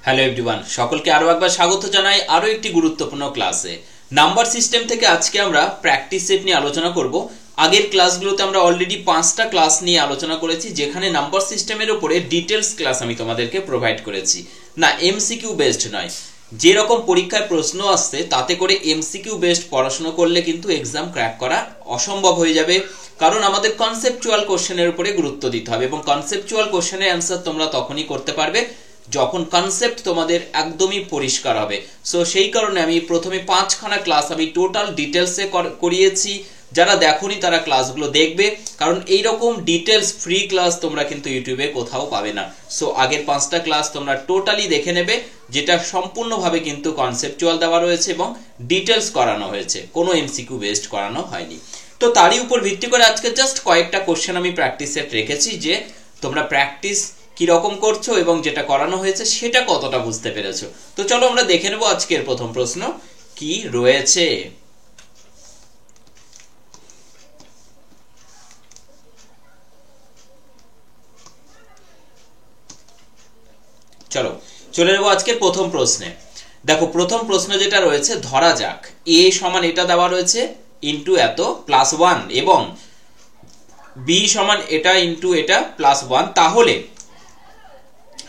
Hello everyone, সকলকে আরো একবার স্বাগত জানাই আরো একটি গুরুত্বপূর্ণ ক্লাসে। নাম্বার সিস্টেম থেকে আজকে আমরা প্র্যাকটিস সেট নিয়ে আলোচনা করব। আগের ক্লাসগুলোতে আমরা অলরেডি 5টা ক্লাস নিয়ে আলোচনা করেছি, যেখানে নাম্বার সিস্টেমের উপরে ডিটেলস ক্লাস আমি তোমাদেরকে প্রোভাইড করেছি। না, এমসিকিউ বেসড নয়। যেরকম পরীক্ষায় প্রশ্ন আসছে তাতে করে এমসিকিউ বেসড পড়াশোনা করলে কিন্তু এক্সাম ক্র্যাক করা অসম্ভব হয়ে যাবে, কারণ আমাদের কনসেপচুয়াল কোশ্চেনের উপরে গুরুত্ব দিতে হবে এবং কনসেপচুয়াল কোশ্চেনের অ্যান্সার তোমরা তখনই করতে পারবে যখন কনসেপ্ট তোমাদের একদমই পরিষ্কার হবে। সো সেই কারণে আমি প্রথমে 5খানা ক্লাস আমি টোটাল ডিটেলসে করিয়েছি। যারা দেখোনি তারা ক্লাসগুলো দেখবে, কারণ এইরকম ডিটেলস ফ্রি ক্লাস তোমরা কিন্তু ইউটিউবে কোথাও পাবে না। সো আগের 5টা ক্লাস তোমরা টোটালি দেখে নেবে, যেটা সম্পূর্ণভাবে কিন্তু কনসেপচুয়াল দেওয়া রয়েছে এবং ডিটেলস করানো হয়েছে, কোনো এমসিকিউ বেসড করানো হয়নি। তো তারই উপর ভিত্তি করে আজকে জাস্ট কয়েকটা কোশ্চেন আমি প্র্যাকটিস সেট রেখেছি, যে তোমরা প্র্যাকটিস কি রকম করছো এবং যেটা করানো হয়েছে সেটা কতটা বুঝতে পেরেছো। তো চলো আমরা দেখে নেব আজকের প্রথম প্রশ্ন কি রয়েছে। চলো চলে যাবো আজকের প্রথম প্রশ্নে। দেখো, প্রথম প্রশ্ন যেটা রয়েছে, ধরা যাক a সমান এটা দেওয়া রয়েছে ইন্টু এত প্লাস 1 এবং b সমান এটা ইন্টু এটা প্লাস 1, তাহলে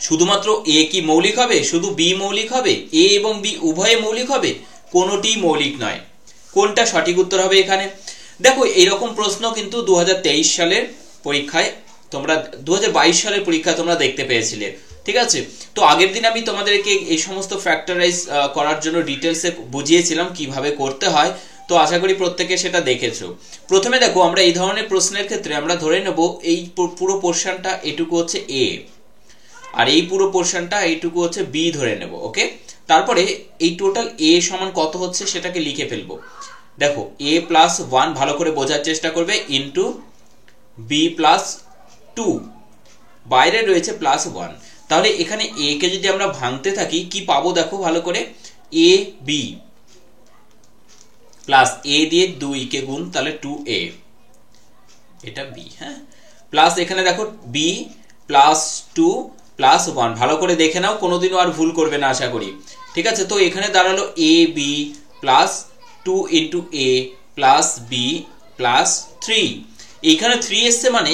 শুধুমাত্র a কি মৌলিক হবে, শুধু b মৌলিক হবে, a এবং b উভয়ে মৌলিক হবে, কোনোটি মৌলিক নয়। কোনটা সঠিক উত্তর হবে এখানে? দেখো, এইরকম প্রশ্ন কিন্তু 2023 সালের পরীক্ষায় তোমরা 2022 সালের পরীক্ষায় তোমরা দেখতে পেয়েছিলে, ঠিক আছে? তো আগের দিন আমি তোমাদেরকে এই সমস্ত ফ্যাক্টরাইজ করার জন্য ডিটেলসে বুঝিয়েছিলাম কিভাবে করতে হয়। তো আশা করি প্রত্যেকে সেটা দেখেছো। প্রথমে দেখো, আমরা এই ধরনের প্রশ্নের ক্ষেত্রে আমরা ধরে নেব এই পুরো পোরশনটা এটুকু হচ্ছে a, আর এই পুরো পোরশনটা এইটুকু হচ্ছে b ধরে নেব। ওকে, তারপরে এই টোটাল a সমান কত হচ্ছে সেটাকে লিখে ফেলবো। দেখো, a প্লাস 1 ভালো করে বোঝার চেষ্টা করবে ইন্টু b প্লাস 2, বাইরে রয়েছে প্লাস 1। তাহলে এখানে a কে যদি আমরা ভাঙতে থাকি কি পাবো দেখো ভালো করে, a b প্লাস a দিয়ে 2 কে গুণ, তাহলে 2a, এটা b, হ্যাঁ, প্লাস এখানে দেখো b প্লাস 2 প্লাস 1, ভালো করে দেখে নাও, কোনোদিনও আর ভুল করবে না আশা করি, ঠিক আছে? তো এখানে দাঁড়ালো a b plus 2 into a plus b plus 3। এইখানে 3 এসছে, মানে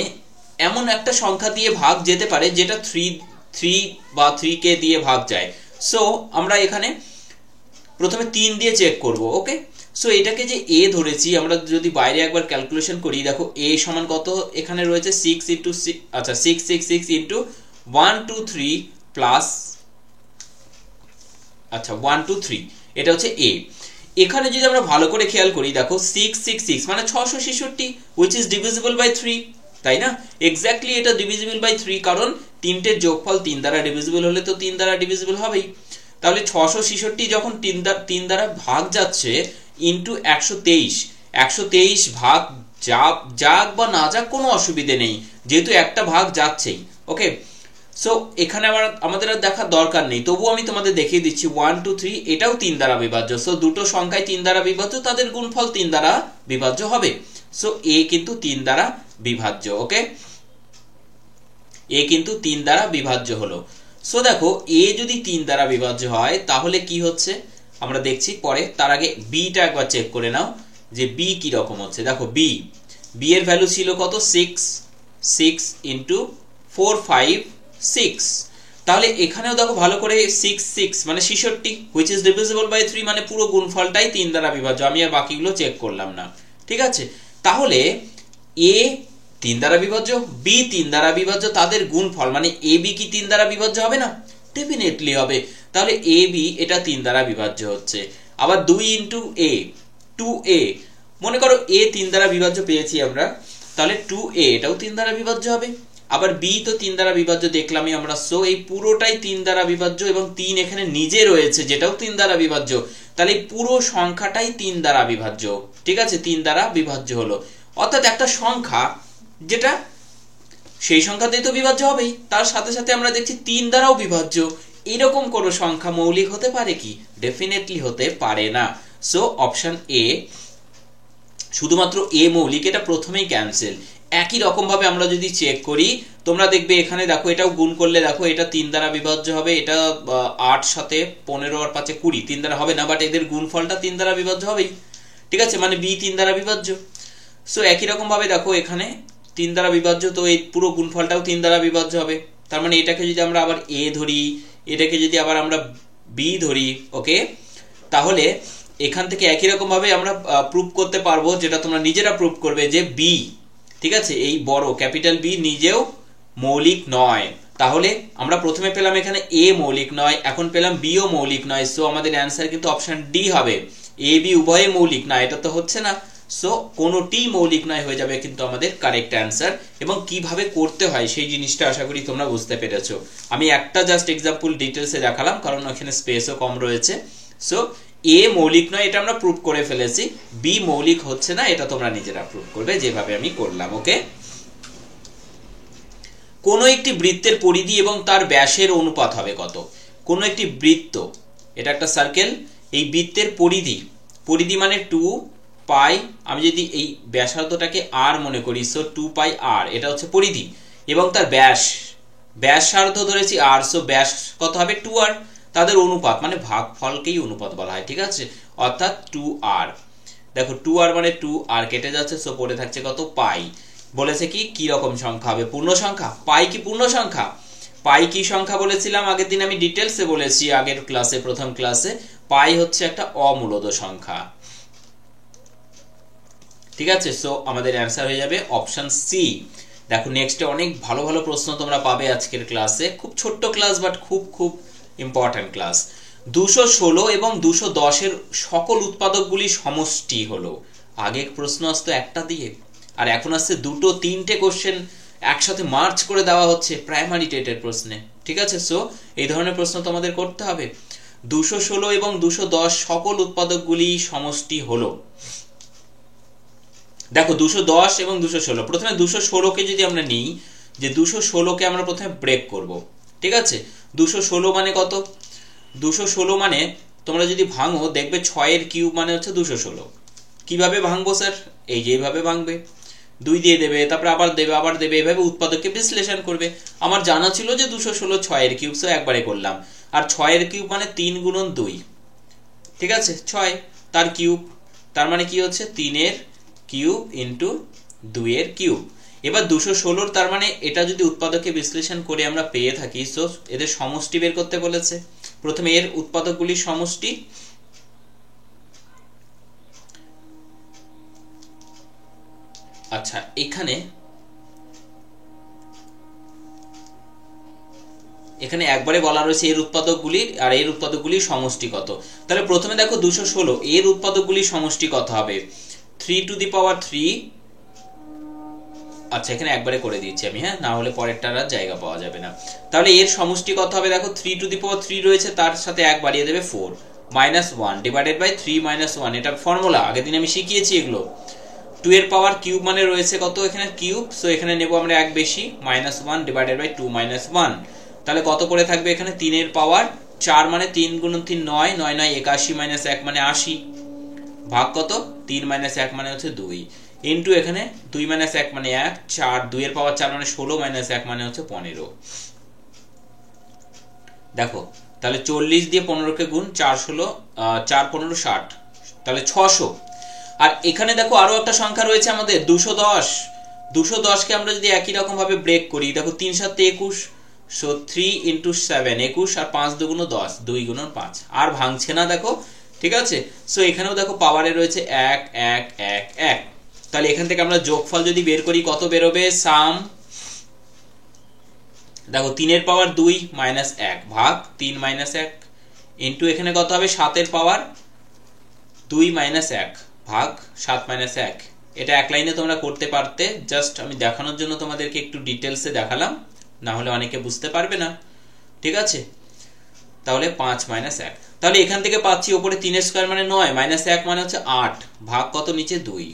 এমন একটা সংখ্যা দিয়ে ভাগ যেতে পারে যেটা 3 বা 3 কে দিয়ে ভাগ যায়। সো আমরা এখানে প্রথমে 3 দিয়ে চেক করব। ওকে, সো এটাকে যে a ধরেছি, আমরা যদি বাইরে একবার ক্যালকুলেশন করি, দেখো a সমান কত এখানে রয়েছে 6 ইন্টু 6, আচ্ছা 6 ইন্টু 1 2 3 প্লাস, আচ্ছা 1 2 3, এটা হচ্ছে a। এখানে যদি আমরা ভালো করে খেয়াল করি, দেখো 6 মানে 666, which is divisible by 3, তাই না? এক্স্যাক্টলি এটা ডিভিজিবল বাই 3, কারণ তিনটের যোগফল 3 দ্বারা ডিভিজিবল হলে তো 3 দ্বারা ডিভিজিবল হবেই। তাহলে 666 যখন 3 দ্বারা ভাগ যাচ্ছে ইন্টু 123 ভাগ যাক বা না যাক কোনো অসুবিধে নেই, যেহেতু একটা ভাগ যাচ্ছেই। ওকে, সো এখানে আমাদের আর দেখার দরকার নেই, তবুও আমি তোমাদের দেখিয়ে দিচ্ছি 1 2 3 এটাও 3 দ্বারা বিভাজ্য। সো দুটো সংখ্যায় 3 দ্বারা বিভাজ্য, তাদের গুণফল 3 দ্বারা বিভাজ্য হবে। সো a কিন্তু 3 দ্বারা বিভাজ্য। ওকে, a কিন্তু 3 দ্বারা বিভাজ্য হলো। সো দেখো, a যদি 3 দ্বারা বিভাজ্য হয় তাহলে কি হচ্ছে আমরা দেখছি পরে। তার আগে b টা একবার চেক করে নাও যে b কি রকম হচ্ছে। দেখো b এর ভ্যালু ছিল কত, 6 ইন্টু 4 5 6, তাহলে এখানেও দেখো ভালো করে 6 মানে 66, which is divisible by 3, মানে পুরো গুণফলটাই 3 দ্বারা বিভাজ্য। আমি আর বাকিগুলো চেক করলাম না, ঠিক আছে? তাহলে a 3 দ্বারা বিভাজ্য, b 3 দ্বারা বিভাজ্য, তাদের গুণফল মানে a b কি 3 দ্বারা বিভাজ্য হবে না? ডেফিনেটলি হবে। তাহলে a b এটা 3 দ্বারা বিভাজ্য হচ্ছে। আবার 2 ইন্টু a 2a, মনে করো a 3 দ্বারা বিভাজ্য পেয়েছি আমরা, তাহলে 2a এটাও 3 দ্বারা বিভাজ্য হবে। আবার b তো 3 দ্বারা বিভাজ্য দেখলামই আমরা। সো এই পুরোটাই 3 দ্বারা বিভাজ্য এবং 3 এখানে নিজে রয়েছে যেটাও 3 দ্বারা বিভাজ্য, তাহলে পুরো সংখ্যাটাই 3 দ্বারা বিভাজ্য, ঠিক আছে? 3 দ্বারা বিভাজ্য হলো, অর্থাৎ একটা সংখ্যা যেটা সেই সংখ্যাতেই তো বিভাজ্য হবেই, তার সাথে সাথে আমরা দেখছি 3 দ্বারাও বিভাজ্য। এরকম কোন সংখ্যা মৌলিক হতে পারে কি? ডেফিনেটলি হতে পারে না। সো অপশন এ, শুধুমাত্র a মৌলিক, এটা প্রথমেই ক্যান্সেল। একই রকম ভাবে আমরা যদি চেক করি তোমরা দেখবে এখানে দেখো এটাও গুণ করলে দেখো এটা 3 দ্বারা বিভাজ্য হবে, এটা 8 সাথে 15 আর 5 20, 3 দ্বারা হবে না, বাট এদের গুণফলটা 3 দ্বারা বিভাজ্য হবেই, ঠিক আছে, মানে বি 3 দ্বারা বিভাজ্য। সো একই রকম ভাবে দেখো এখানে 3 দ্বারা বিভাজ্য, তো এই পুরো গুণফলটাও 3 দ্বারা বিভাজ্য হবে। তার মানে এটাকে যদি আমরা আবার এ ধরি, এটাকে যদি আবার আমরা বি ধরি, ওকে, তাহলে এখান থেকে একই রকম ভাবে আমরা প্রুভ করতে পারবো, যেটা তোমরা নিজেরা প্রুভ করবে, যে বি, ঠিক আছে, এই বড় ক্যাপিটাল বি নিজেও মৌলিক নয়। তাহলে আমরা প্রথমে পেলাম এখানে এ মৌলিক নয়, এখন পেলাম বি ও মৌলিক নয়। সো আমাদের অ্যান্সার কিন্তু অপশন ডি হবে, এ বি উভয়ে মৌলিক না, এটা তো হচ্ছে না। সো কোনোটি মৌলিক নয় হয়ে যাবে কিন্তু আমাদের কারেক্ট অ্যান্সার। এবং কিভাবে করতে হয় সেই জিনিসটা আশা করি তোমরা বুঝতে পেরেছো। আমি একটা জাস্ট এক্সাম্পল ডিটেলসে দেখালাম, কারণ ওখানে স্পেসও কম রয়েছে। সো এ মৌলিক নয় এটা আমরা প্রুভ করে ফেলেছি, বি মৌলিক হচ্ছে না, এটা তোমরা নিজেরা প্রুভ করবে যেভাবে আমি করলাম, ওকে। কোন একটি বৃত্তের পরিধি এবং তার ব্যাসের অনুপাত হবে কত? কোন একটি বৃত্ত, এটা একটা সার্কেল, এই বৃত্তের পরিধি, পরিধি মানে 2 পাই, আমি যদি এই ব্যাসার্ধটাকে আর মনে করি, সো 2 পাই আর, এটা হচ্ছে পরিধি, এবং তার ব্যাস, ব্যাসার্ধ ধরেছি আর, সো ব্যাস কত হবে 2 আর, তাদের অনুপাত মানে ভাগফলকেই অনুপাত বলা হয়, ঠিক আছে, অর্থাৎ 2 আর। দেখো 2 আর মানে 2 আর কেটে যাচ্ছে, সো পড়ে থাকছে কত পাই। বলেছে কি রকম সংখ্যা হবে? পূর্ণ সংখ্যা। পাই কি পূর্ণ সংখ্যা? পাই কি সংখ্যা বলেছিলাম আগের দিন, আমি ডিটেলসে বলেছি আগের ক্লাসে, প্রথম ক্লাসে, পাই হচ্ছে একটা অমূলদ সংখ্যা, ঠিক আছে। সো আমাদের অ্যান্সার হয়ে যাবে অপশন সি। দেখো নেক্সটে অনেক ভালো ভালো প্রশ্ন তোমরা পাবে আজকের ক্লাসে, খুব ছোট্ট ক্লাস বাট খুব খুব ইম্পর্টেন্ট ক্লাস। 216 এবং 210 এর সকল উৎপাদকগুলি সমষ্টি হলো। আগে প্রশ্ন আসতো একটা দিয়ে, আর এখন আসছে দুটো তিনটে কোশ্চেন একসাথে মার্চ করে দেওয়া হচ্ছে প্রাইমারি টেটের প্রশ্নে, ঠিক আছে। সো এই ধরনের প্রশ্ন তোমাদের করতে হবে। 216 এবং 210 সকল উৎপাদকগুলি সমষ্টি হলো। দেখো 210 এবং 216, প্রথমে 216কে যদি আমরা নিই, যে 216কে আমরা প্রথমে ব্রেক করব, ঠিক আছে। 216 মানে কত? 216 মানে তোমরা যদি ভাঙো দেখবে 6 এর কিউব মানে হচ্ছে 216। কিভাবে ভাঙবো স্যার? এই যে এইভাবে ভাঙবে, 2 দিয়ে দেবে, তারপরে আবার দেবে, এইভাবে উৎপাদককে বিশ্লেষণ করবে। আমার জানা ছিল যে 216 6 এর কিউব, সো একবারে করলাম। আর 6 এর কিউব মানে 3 গুণন 2, ঠিক আছে, 6 তার কিউব, তার মানে কি হচ্ছে 3 এর কিউব ইন্টু 2 এর কিউব। এবার 216, তার মানে এটা যদি উৎপাদককে বিশ্লেষণ করে আমরা পেয়ে থাকি, সো এদের সমষ্টি বের করতে বলেছে। প্রথমে এর উৎপাদকগুলির সমষ্টি, আচ্ছা এখানে একবারে বলা রয়েছে এর উৎপাদকগুলির, আর এর উৎপাদকগুলির সমষ্টি কত। তাহলে প্রথমে দেখো 216 এর উৎপাদকগুলির সমষ্টি কত হবে? 3 টু দি পাওয়ার 3, আচ্ছা এখানে একবারে করে দিচ্ছি আমি, হ্যাঁ, না হলে পরেরটার আর জায়গা পাওয়া যাবে না। তাহলে এর সমষ্টি কত হবে? দেখো 3 টু দি পাওয়ার 3 রয়েছে, তার সাথে 1 বাড়িয়ে দেবে 4, -1 ডিভাইডেড বাই 3 -1, এটা ফর্মুলা, আগের দিন আমি শিখিয়েছি এগুলো। 2 এর পাওয়ার কিউব মানে রয়েছে কত? এখানে কিউব, সো এখানে নেব আমরা 1 বেশি, -1 ডিভাইডেড বাই 2 -1, তাহলে কত করে থাকবে এখানে? 3 এর পাওয়ার 4 মানে 3 গুণন 3 9, 9 9 81 -1 মানে 80, ভাগ কত? 3 - 1 মানে হচ্ছে 2, ইন্টু এখানে 2 - 1 মানে 1, 4 2 এর পাওয়ার 4 মানে 16 -1 মানে হচ্ছে 15। দেখো তাহলে 40 দিয়ে 15 কে গুণ, 4 16 4 15 60, তাহলে 600। আর এখানে দেখো আরো একটা সংখ্যা রয়েছে আমাদের 210। 210 কে আমরা যদি একই রকম ভাবে ব্রেক করি, দেখো 3 7 21, সো 3 ইন্টু 7 21, আর 5 2 10, 2 গুণন 5, আর ভাঙছে না দেখো, ঠিক আছে। সো এখানেও দেখো পাওয়ারে রয়েছে 1 1 1 1। তাহলে এখান থেকে আমরা যোগফল যদি বের করি কত বেরোবে? সাম, দেখো 3 এর পাওয়ার 2 -1 ভাগ 3 -1, ইন্টু এখানে কত হবে? 7 এর পাওয়ার 2 -1 ভাগ 7 -1। এটা এক লাইনে তোমরা করতে পারতে, জাস্ট আমি দেখানোর জন্য তোমাদেরকে একটু ডিটেলসে দেখালাম, না হলে অনেকে বুঝতে পারবে না, ঠিক আছে। তাহলে 5 -1, তাহলে এখান থেকে পাচ্ছি উপরে 3 এর স্কয়ার মানে 9, -1 মানে হচ্ছে 8, ভাগ কত? নিচে 2,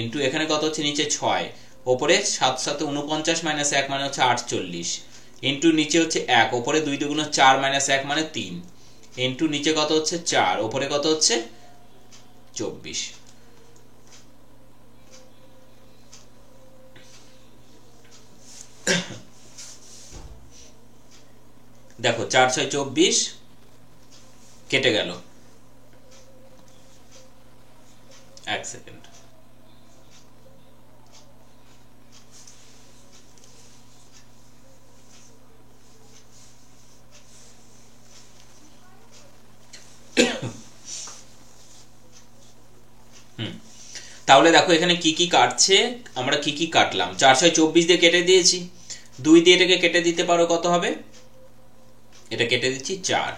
ইন্টু এখানে কত হচ্ছে? নিচে 6, উপরে 7 7 49 -1 মানে হচ্ছে 48, ইন্টু নিচে হচ্ছে 1, উপরে 2 2 গুণ 4 -1 মানে 3, ইন্টু নিচে কত হচ্ছে? 4, উপরে কত হচ্ছে? 24। দেখো 4 6 24 কেটে গেল, এক সেকেন্ড। তাহলে দেখো এখানে কি কি কাটছে, আমরা কি কি কাটলাম। 4 6 24 দিয়ে কেটে দিয়েছি, 2 দিয়ে এটাকে কেটে দিতে পারো, কত হবে, এটা কেটে দিচ্ছি 4।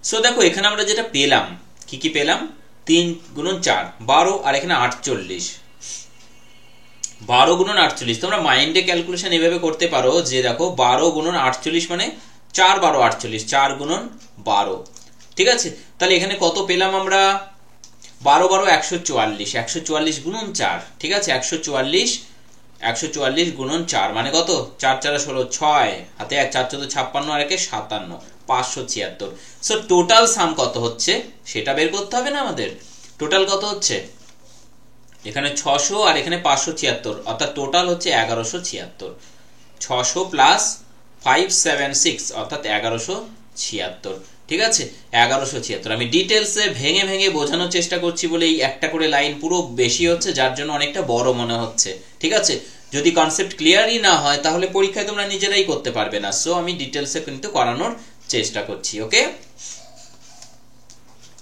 সো দেখো এখানে আমরা যেটা পেলাম, কি কি পেলাম, 3 গুণন 4 12, আর এখানে 48, 12 গুণন 48। তোমরা মাইন্ডে ক্যালকুলেশন এভাবে করতে পারো যে দেখো 12 গুণন 48 মানে 4 12 48, 4 গুণন 12, ঠিক আছে। তাহলে এখানে কত পেলাম আমরা, 12 12 144, 144 গুণন 4, ঠিক আছে, 144 গুণন 4 মানে কত, 4 4 16 6, হাতে 1 4 14 56, আর 1 57, 576। সো টোটাল সাম কত হচ্ছে সেটা বের করতে হবে না আমাদের। টোটাল কত হচ্ছে, এখানে 600 আর এখানে 576, অর্থাৎ টোটাল হচ্ছে 1176। 600 প্লাস 576 অর্থাৎ 1176, ঠিক আছে, 1176। আমি ডিটেলসে ভেঙে ভেঙে বোঝানোর চেষ্টা করছি বলে এই একটা করে লাইন পুরো বেশি হচ্ছে, যার জন্য অনেকটা বড় মনে হচ্ছে, ঠিক আছে। যদি কনসেপ্ট ক্লিয়ারই না হয় তাহলে পরীক্ষায় তোমরা নিজেরাই করতে পারবে না। সো আমি ডিটেলসে কিন্তু করানোর চেষ্টা করছি, ওকে।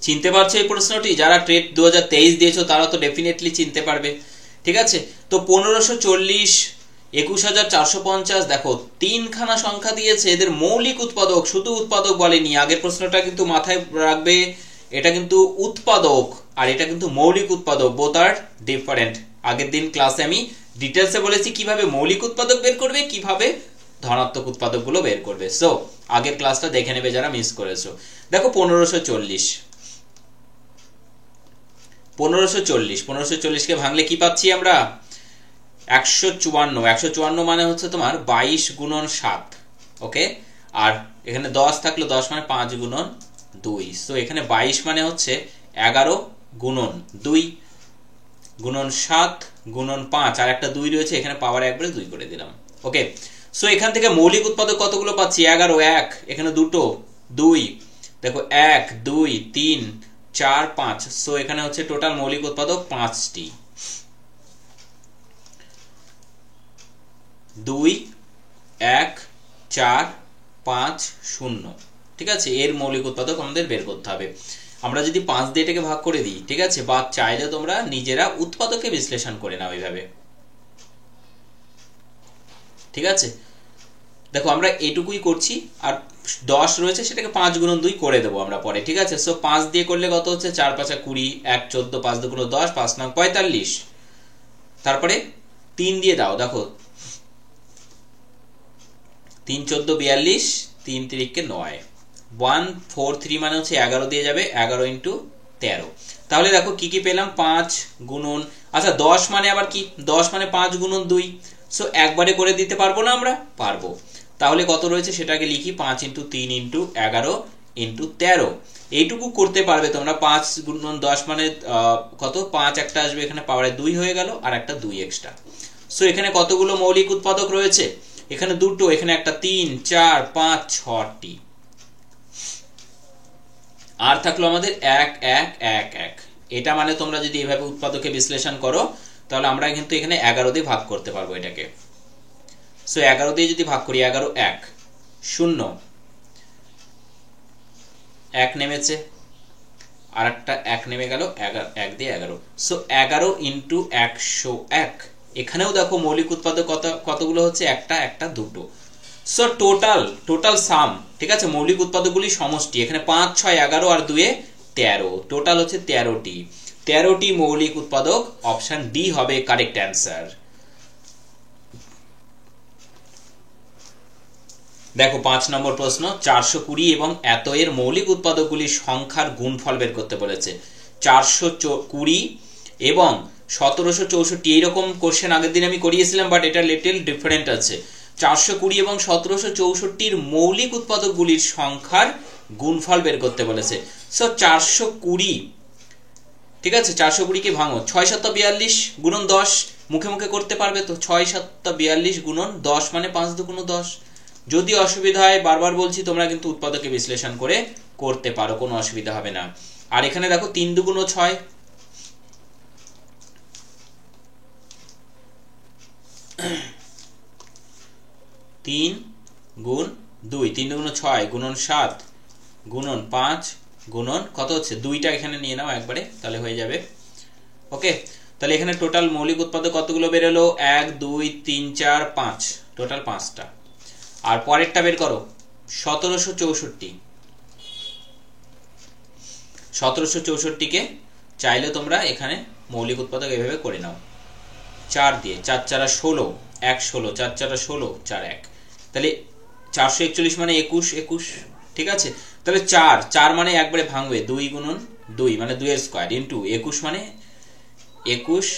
চিনতে পারছো এই প্রশ্নটি? যারা ট্রেড 2023 দিয়েছো তারা তো ডেফিনেটলি চিনতে পারবে, ঠিক আছে। তো 1540, 21450, দেখো তিনখানা সংখ্যা দিয়েছে, এদের মৌলিক উৎপাদক, শুধু উৎপাদক বলেনি। আগের প্রশ্নটা কিন্তু মাথায় রাখবে, এটা কিন্তু উৎপাদক আর এটা কিন্তু মৌলিক উৎপাদক, বোথ আর ডিফারেন্ট। আগের দিন ক্লাসে আমি ডিটেলসে বলেছি কিভাবে মৌলিক উৎপাদক বের করবে, কিভাবে ধনাত্মক উৎপাদক গুলো বের করবে। সো আগের ক্লাসটা দেখে নেবে যারা মিস করেছো। দেখো 1540 কে ভাঙলে কি পাচ্ছি আমরা, 154। 154 মানে হচ্ছে তোমার 22 গুণন 7, ওকে। আর এখানে 10 থাকলো, 10 মানে 5 গুণন 2। সো এখানে 22 মানে হচ্ছে 11 গুণন 2 গুণন 7 গুণন 5, আর একটা 2 রয়েছে, এখানে পাওয়ার একবারে 2 করে দিলাম, ওকে। সো এখান থেকে মৌলিক উৎপাদক কতগুলো পাচ্ছি, 11, 1, এখানে দুটো 2, দেখো 1 2 3 4 5। সো এখানে হচ্ছে টোটাল মৌলিক উৎপাদক 5টি, 2 1 4 5 0, ঠিক আছে। এর মৌলিক উৎপাদক আমাদের বের করতে হবে। আমরা যদি 5 দিয়ে এটাকে ভাগ করে দিই, ঠিক আছে, বা চাইলে তোমরা নিজেরা উৎপাদকে বিশ্লেষণ করে নাও এইভাবে, ঠিক আছে। দেখো আমরা এটুকুই করছি, আর 10 রয়েছে সেটাকে 5 গুণন 2 করে দেবো আমরা পরে, ঠিক আছে। সো 5 দিয়ে করলে কত হচ্ছে, 4 5 20, 1 14, 5 2 10, 5 9 45। তারপরে 3 দিয়ে দাও, দেখো 3 14 42, 3 3 কে 9, 143 মানে হচ্ছে 11 দিয়ে যাবে, 11 ইন্টু 13। তাহলে দেখো কি কি পেলাম, 5 গুণন, আচ্ছা 10 মানে আবার কি, 10 মানে 5 গুণন 2। সো একবারে করে দিতে পারবো না আমরা, পারবো। তাহলে কত রয়েছে সেটাকে লিখি, 5 ইন্টু 3 ইন্টু 11 ইন্টু 13। এইটুকু করতে পারবে তোমরা। 5 গুণন 10 মানে কত, 5 একটা আসবে, এখানে পাওয়ারে 2 হয়ে গেল, আর একটা 2 এক্সট্রা। সো এখানে কতগুলো মৌলিক উৎপাদক রয়েছে, এখানে দুটো, এখানে একটা, 3 4 5 6টি, আর থাকলো আমাদের 1 1 1 1। এটা মানে তোমরা যদি এভাবে উৎপাদকে বিশ্লেষণ করো তাহলে আমরা কিন্তু এখানে 11 দিয়ে ভাগ করতে পারবো এটাকে। সো 11 দিয়ে যদি ভাগ করি, 11 1 0, 1 নেমেছে, আর একটা 1 নেমে গেল, 1 দিয়ে 11। So 11 into 101। এখানেও দেখো মৌলিক উৎপাদক কতগুলো হচ্ছে, একটা একটা দুটো। সো টোটাল সাম, ঠিক আছে, মৌলিক উৎপাদকগুলি সমষ্টি, এখানে 5 6 11 আর 2 13, টোটাল হচ্ছে 13টি মৌলিক উৎপাদক। অপশন ডি হবে কারেক্ট অ্যান্সার। দেখো 5 নম্বর প্রশ্ন, 420 এবং এত এর মৌলিক উৎপাদকগুলির সংখ্যার গুণফল বের করতে বলেছে। 420 এবং 1764, এইরকম কোশ্চেন আগের দিন আমি করিয়েছিলাম, বাট এটা লিটল ডিফারেন্ট আছে। 420 এবং 1764 মৌলিক উৎপাদকগুলির সংখ্যার গুণফল বের করতে বলেছে। সো 420, ঠিক আছে, 420 কে ভাঙো, 6 7 42 গুণন 10, মুখে মুখে করতে পারবে তো, 6 7 42 গুণন 10 মানে 5 2 10, যদি অসুবিধা হয় বারবার বলছি তোমরা কিন্তু উৎপাদকে বিশ্লেষণ করে করতে পারো, কোনো অসুবিধা হবে না। আর এখানে দেখো 3 দুগুণ 6, 3 গুণ 2, 3 দুগুণ 6 গুণন 7 গুণন 5 গুণন কত হচ্ছে, 2টা এখানে নিয়ে নাও একবারে, তাহলে হয়ে যাবে। ওকে, তাহলে এখানে টোটাল মৌলিক উৎপাদক কতগুলো বেরোলো, 1 2 3 4 5, টোটাল 5টা। আর পরেরটা বের করো, 1764। 1764কে চাইলে তোমরা এখানে মৌলিক উৎপাদক এভাবে করে নাও, 4 দিয়ে, 4 4 16, 1 16, 4 4 16, 4 1, তাহলে 441 মানে 21 21, ঠিক আছে। তাহলে 4 4 মানে একবারে ভাঙবে, 2 গুণন 2 মানে 2 এর স্কয়ার ইনটু 21 মানে 21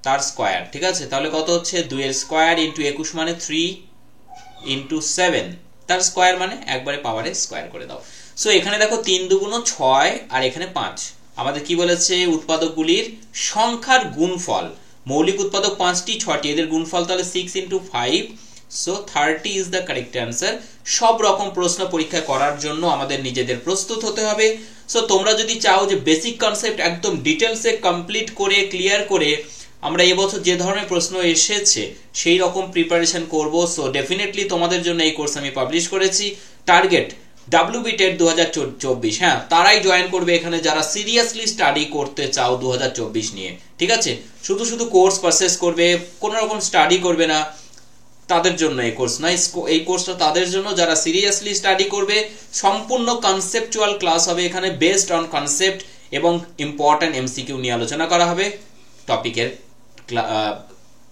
তার স্কয়ার, ঠিক আছে। তাহলে কত হচ্ছে, 2 এর স্কয়ার ইনটু 21 মানে 3 ইনটু 7 তার স্কয়ার, মানে একবারে পাওয়ারে স্কয়ার করে দাও। সো এখানে দেখো 3 দুগুণ 6 আর এখানে 5, আমাদের কি বলেছে, উৎপাদকগুলির সংখ্যার গুণফল। মৌলিক উৎপাদক 5টি 6টি, এদের গুণফল তাহলে 6 into 5, so 30 is the correct answer. সব রকম প্রশ্ন পরীক্ষা করার জন্য আমাদের নিজেদের প্রস্তুত হতে হবে। সো তোমরা যদি চাও যে বেসিক কনসেপ্ট একদম ডিটেলসে কমপ্লিট করে ক্লিয়ার করে আমরা এবছর যে ধরনের প্রশ্ন এসেছে সেই রকম প্রিপারেশন করব, সো ডেফিনেটলি তোমাদের জন্য এই কোর্স আমি পাবলিশ করেছি। টার্গেট WB টেট 2024, হ্যাঁ তারাই জয়েন করবে এখানে যারা সিরিয়াসলি স্টাডি করতে চাও 2024 নিয়ে, ঠিক আছে। শুধু শুধু কোর্স পারচেজ করবে, কোনো রকম স্টাডি করবে না, তাদের জন্য এই কোর্স নয়। এই কোর্সটা তাদের জন্য যারা সিরিয়াসলি স্টাডি করবে। সম্পূর্ণ কনসেপচুয়াল ক্লাস হবে এখানে, বেসড অন কনসেপ্ট, এবং ইম্পর্টেন্ট MCQ নিয়ে আলোচনা করা হবে টপিকের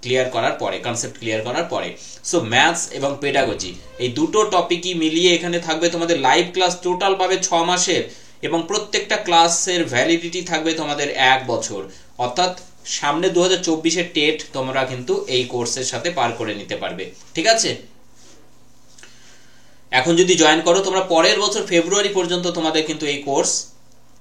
ক্লিয়ার করার পরে, কনসেপ্ট ক্লিয়ার করার পরে। সো ম্যাথস এবং পেডাগজি এই দুটো টপিকই মিলিয়ে এখানে থাকবে তোমাদের লাইভ ক্লাস, টোটাল পাবে 6 মাসের, এবং প্রত্যেকটা ক্লাসের ভ্যালিডিটি থাকবে তোমাদের 1 বছর, অর্থাৎ সামনে 2024-এর টেট তোমরা কিন্তু এই কোর্সের সাথে পার করে নিতে পারবে, ঠিক আছে। এখন যদি জয়েন করো তোমরা পরের বছর ফেব্রুয়ারি পর্যন্ত তোমাদের কিন্তু এই কোর্স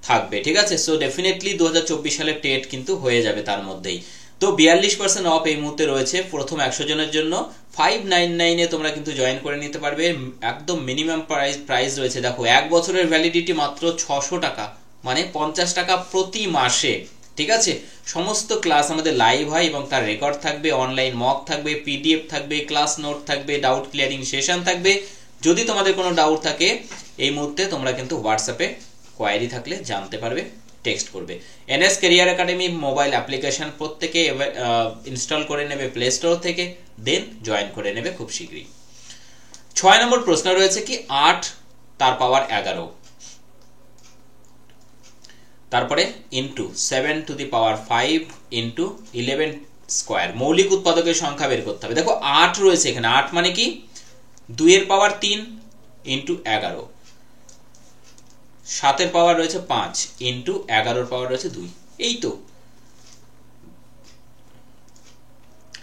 থাকবে, ঠিক আছে। সো ডেফিনেটলি 2024 সালের টেট কিন্তু হয়ে যাবে তার মধ্যেই। তো 42% অফ এই মুহূর্তে রয়েছে প্রথম 100 জনের জন্য, 599 এ তোমরা কিন্তু জয়েন করে নিতে পারবে। একদম মিনিমাম প্রাইস রয়েছে, দেখো 1 বছরের ভ্যালিডিটি মাত্র 600 টাকা, মানে 50 টাকা প্রতি মাসে, ঠিক আছে। সমস্ত ক্লাস আমাদের লাইভ হয় এবং তার রেকর্ড থাকবে, অনলাইন মক থাকবে, PDF থাকবে, ক্লাস নোট থাকবে, ডাউট ক্লিয়ারিং সেশন থাকবে। যদি তোমাদের কোনো ডাউট থাকে এই মুহূর্তে তোমরা কিন্তু হোয়াটসঅ্যাপে কোয়ারি থাকলে জানতে পারবে, টেক্সট করবে। NS career academy mobile application প্রত্যেকে ইনস্টল করে নেবে প্লে স্টোর থেকে, দেন জয়েন করে নেবে খুব শীঘ্রই। 6 নম্বর প্রশ্ন রয়েছে কি 8 তার পাওয়ার 11, তারপরে into 7 to the power 5 into 11 square. মৌলিক উৎপাদকের সংখ্যা বের করতে হবে। দেখো 8 রয়েছে এখানে, 8 মানে কি 2 এর পাওয়ার 3 ইনটু 11, 7 এর পাওয়ার রয়েছে 5 ইনটু 11 এর পাওয়ার রয়েছে 2, এই তো।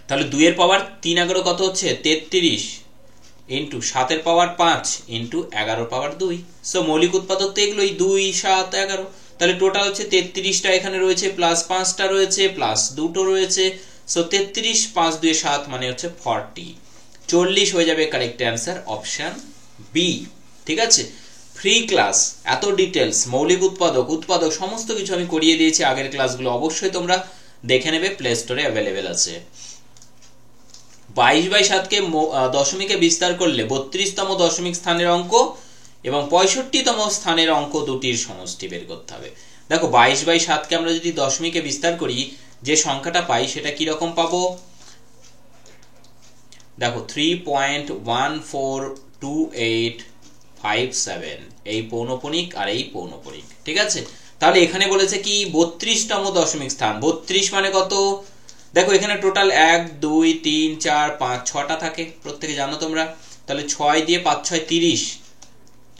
তাহলে 2 এর পাওয়ার 3 11 কত হচ্ছে 33 ইনটু 7 এর পাওয়ার 5 ইনটু 11 এর পাওয়ার 2। সো মৌলিক উৎপাদক তো এগুলোই 2 7 11, তাহলে টোটাল হচ্ছে 33টা এখানে রয়েছে, প্লাস 5টা রয়েছে, প্লাস 2টো রয়েছে। সো 33 5 2 7 মানে হচ্ছে 40 হয়ে যাবে কারেক্ট অ্যান্সার, অপশন বি, ঠিক আছে। ফ্রি ক্লাস, এত ডিটেলস মৌলিক উৎপাদক সমস্ত কিছু আমি করিয়ে দিয়েছি আগের ক্লাসগুলো, অবশ্যই তোমরা দেখে নেবে, প্লে স্টোরে অ্যাভেলেবেল আছে। 22/7 কে দশমিকে বিস্তার করলে 32তম দশমিক স্থানের অঙ্ক এবং 65তম স্থানের অঙ্ক দুটির সমষ্টি বের করতে হবে। দেখো 22/7 কে আমরা যদি দশমিকে বিস্তার করি যে সংখ্যাটা পাই সেটা কি রকম পাবো, দেখো 3.142857, এই পৌনঃপুনিক আর এই পৌনঃপুনিক, ঠিক আছে। তাহলে এখানে বলেছে কি 32তম দশমিক স্থান, 32 মানে কত, দেখো এখানে টোটাল 1 2 3 4 5 6টা থাকে, প্রত্যেকে জানো তোমরা। তাহলে 6 দিয়ে 5 6 30,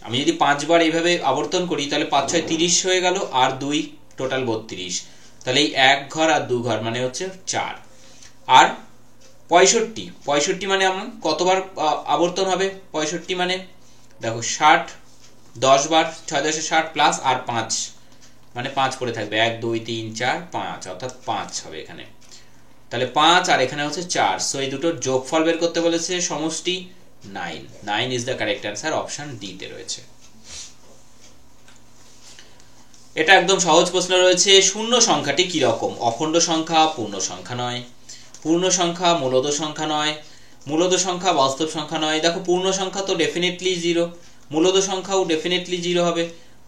আমি যদি 5 বার এইভাবে আবর্তন করি তাহলে 5 6 30 হয়ে গেল, আর 2 টোটাল 32, তাহলে এই 1 ঘর আর 2 ঘর মানে হচ্ছে 4। আর 65 মানে কতবার আবর্তন হবে, 65 মানে দেখো 60 10 বার, 6 10 60 প্লাস আর 5 মানে 5 করে থাকবে, 1 2 3 4 5, অর্থাৎ 5 হবে এখানে। তাহলে 5 আর এখানে হচ্ছে 4, সো এই দুটোর যোগফল বের করতে বলেছে, সমষ্টি 9 9 is the correct answer, option D তে রয়েছে। এটা একদম সহজ প্রশ্ন রয়েছে, শূন্য সংখ্যাটি কি রকম? অখণ্ড সংখ্যা, পূর্ণ সংখ্যা নয়, পূর্ণ সংখ্যা মূলদ সংখ্যা নয়, মূলদ সংখ্যা বাস্তব সংখ্যা নয়। দেখো পূর্ণ সংখ্যা তো ডেফিনেটলি 0, মূলদ সংখ্যাও ডেফিনেটলি 0 হবে,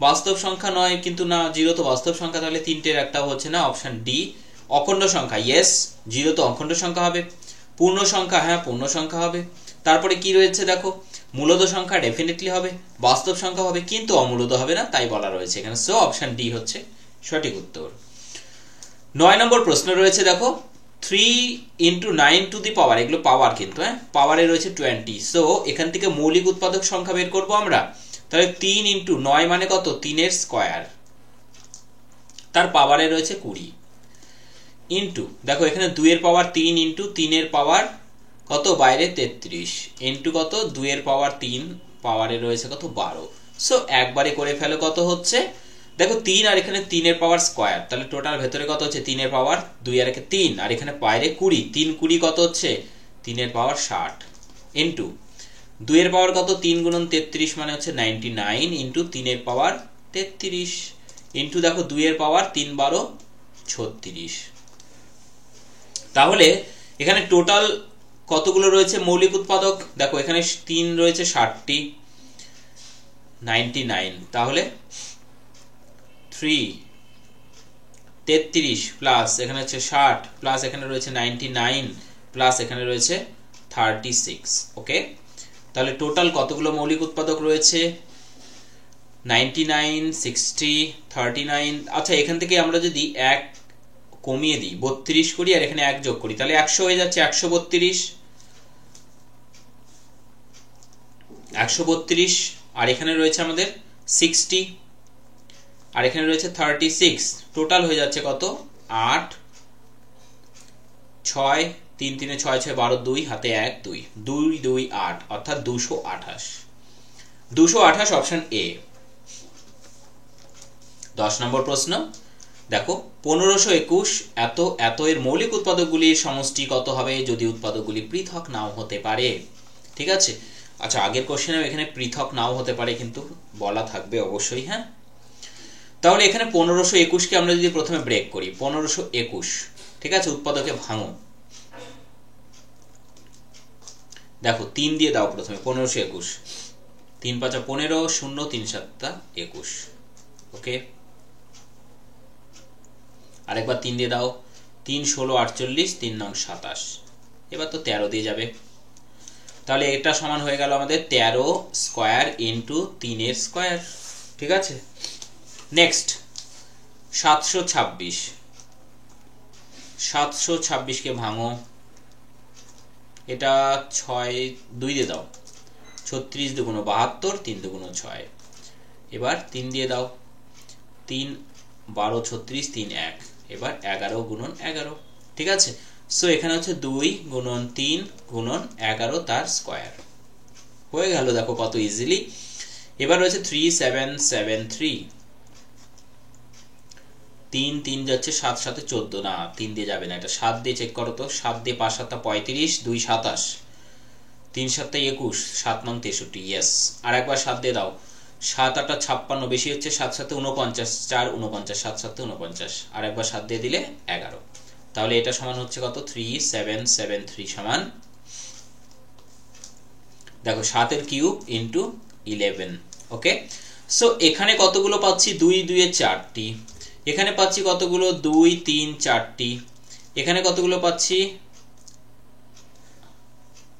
বাস্তব সংখ্যা নয় কিন্তু না 0 তো বাস্তব সংখ্যা, তাহলে তিনটের একটাও হচ্ছে না, অপশন ডি। অখণ্ড সংখ্যা, ইয়েস 0 তো অখণ্ড সংখ্যা হবে, পূর্ণ সংখ্যা হ্যাঁ পূর্ণ সংখ্যা হবে। তারপরে কি রয়েছে দেখো, মূলদ সংখ্যা ডেফিনেটলি হবে, বাস্তব সংখ্যা হবে কিন্তু অমূলদ হবে না, তাই বলা রয়েছে এখানে। সো অপশন ডি হচ্ছে সঠিক উত্তর। 9 নম্বর প্রশ্ন রয়েছে দেখো, 3 × 9 টু দি পাওয়ার, এগুলো পাওয়ার কিন্তু হ্যাঁ, পাওয়ারে রয়েছে 20। সো এখান থেকে মৌলিক উৎপাদক সংখ্যা বের করব আমরা। তাহলে 3 × 9 মানে কত? 3 এর স্কয়ার, তার পাওয়ারে রয়েছে 20, ইন্টু দেখো এখানে 2 এর পাওয়ার 3 ইন্টু 3 এর পাওয়ার কত? বাইরে 33, ইন্টু কত? 2 এর পাওয়ার 3, পাওয়ারে রয়েছে কত? 12। সো একবারে করে ফেলো, কত হচ্ছে দেখো 3 আর এখানে 3 এর পাওয়ার স্কয়ার, তাহলে টোটাল ভেতরে কত হচ্ছে? 3 এর পাওয়ার 2 আর এখানে 3 আর এখানে বাইরে 20, 3 20 কত হচ্ছে? 3 এর পাওয়ার 60, ইন্টু 2 এর পাওয়ার কত? 3 × 33 মানে হচ্ছে 99, ইন্টু 3 এর পাওয়ার 33, ইন্টু দেখো 2 এর পাওয়ার 3 12 36। তাহলে এখানে টোটাল কতগুলো রয়েছে মৌলিক উৎপাদক? দেখো এখানে 3 রয়েছে 60টি, 99, তাহলে 3 33 প্লাস এখানে হচ্ছে 60 প্লাস এখানে রয়েছে 99 প্লাস এখানে রয়েছে 36। ওকে, তাহলে টোটাল কতগুলো মৌলিক উৎপাদক রয়েছে? 99 60 39। আচ্ছা এখান থেকে আমরা যদি 1 কমিয়ে দিই 32 করি আর এখানে 1 যোগ করি, তাহলে 100 হয়ে যাচ্ছে, 132 132, আর এখানে রয়েছে আমাদের 60 আর এখানে রয়েছে 36, টোটাল হয়ে যাচ্ছে কত? 8 6 3 3 6 6 12 2 হাতে 1 2 2 2 8 অর্থাৎ 228, 228 অপশন এ। 10 নম্বর প্রশ্ন দেখো, 1521 এত এত এর মৌলিক উৎপাদকগুলির সমষ্টি কত হবে যদি উৎপাদকগুলি পৃথক নাও হতে পারে? ঠিক আছে, আচ্ছা আগের কোশ্চেনেও এখানে পৃথক নাও হতে পারে কিন্তু বলা থাকবে অবশ্যই। হ্যাঁ, তাহলে এখানে 1521 কে আমরা যদি প্রথমে ব্রেক করি, 1521 ঠিক আছে, উৎপাদকে ভাঙো, দেখো 3 দিয়ে দাও প্রথমে, 1521 3 5 15 0 3 7 21। ওকে, আরেকবার 3 দিয়ে দাও, 3 16 48 3 9 27, এবার তো 13 দিয়ে যাবে, তাহলে এটা সমান হয়ে গেল আমাদের 13 স্কয়ার ইন্টু 3 এর স্কয়ার। ঠিক আছে, নেক্সট 726, 726 কে ভাঙো, এটা 6 2 দিয়ে দাও, 36 2 72 3 2 6, এবার 3 দিয়ে দাও, 3 12 36 3 1, এবার 11 গুণন 11। ঠিক আছে, সো এখানে হচ্ছে 2 গুণন 3 গুণন 11 তার স্কয়ার হয়ে গেল, দেখো কত ইজিলি। এবার রয়েছে 3773, 3 3 যাচ্ছে 7 7 14, না 3 দিয়ে যাবে না, এটা 7 দিয়ে চেক করো তো, 7 দিয়ে 5 7 35 2 27 3 7 21 7 9 63, ইয়েস। আর একবার 7 দিয়ে দাও, 7 8 56 বেশি হচ্ছে, 7 7 49 4 49 7 7 49, আর একবার 7 দিয়ে দিলে 11, তাহলে এটা সমান হচ্ছে কত? 3773 সমান দেখো 7 এর কিউব ইন্টু 11। ওকে, সো এখানে কতগুলো পাচ্ছি? 2 2 এর 4টি, এখানে পাচ্ছি কতগুলো? 2 3 4টি, এখানে কতগুলো পাচ্ছি?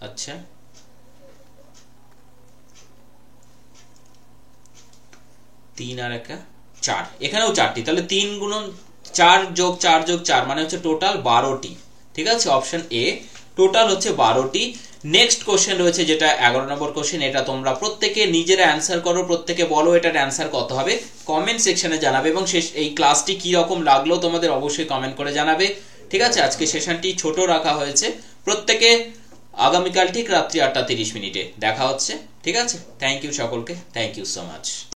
আচ্ছা 3 আর 1 4, এখানেও 4টি, তাহলে 3 গুণন 4 যোগ 4 যোগ 4 মানে হচ্ছে টোটাল 12টি। ঠিক আছে, অপশন এ টোটাল হচ্ছে 12টি। নেক্সট কোশ্চেন রয়েছে যেটা 11 নম্বর কোশ্চেন, এটা তোমরা প্রত্যেকে নিজেরা অ্যান্সার করো, প্রত্যেকে বলো এটার অ্যান্সার কত হবে, কমেন্ট সেকশনে জানাবে, এবং এই ক্লাসটি কি রকম লাগলো তোমাদের অবশ্যই কমেন্ট করে জানাবে। ঠিক আছে, আজকে সেশনটি ছোট রাখা হয়েছে, প্রত্যেকে আগামীকাল ঠিক রাত্রি 8টা 30 মিনিটে দেখা হচ্ছে। ঠিক আছে, থ্যাংক ইউ সকলকে, থ্যাংক ইউ সো মাচ।